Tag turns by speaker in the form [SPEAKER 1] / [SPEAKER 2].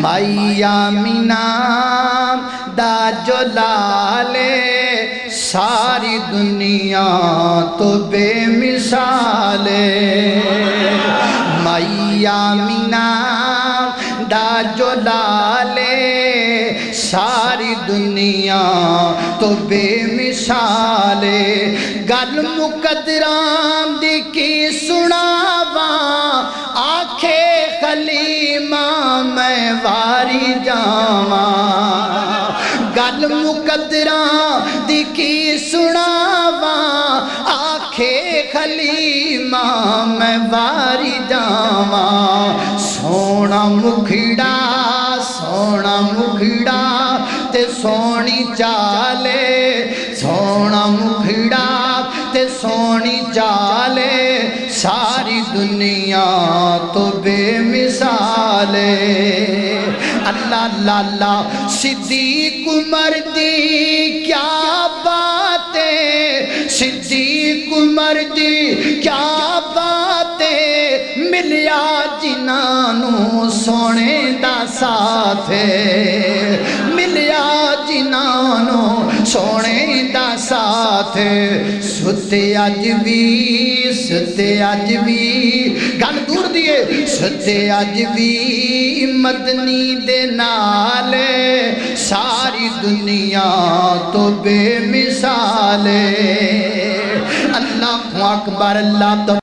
[SPEAKER 1] مائی آمینہ دا جلالے ساری دنیا تو بے مثال مائی آمینہ دا جلالے ساری دنیا تو بے مثال گل مقدران دی کی سناواں آنکھے خلیمہ میں واری جاواں گل مقدران دی کی سناواں آنکھے خلیمہ میں واری جاواں سونا مکھڑا تے سونی چالے سونا مکھڑا تے سونی چالے ساری دنیا تو بے مثال اللہ اللہ اللہ صدیق عمر دی کیا باتیں صدیق عمر دی کیا باتیں ملیا جنانوں سونے دا ساتھ ملیا جنانوں سونے دا ساتھ ستے اج بھی گل دور دیئے ستے اج بھی مدنی دے نال ساری دنیا تو بے مثال اللہ اکبر اللہ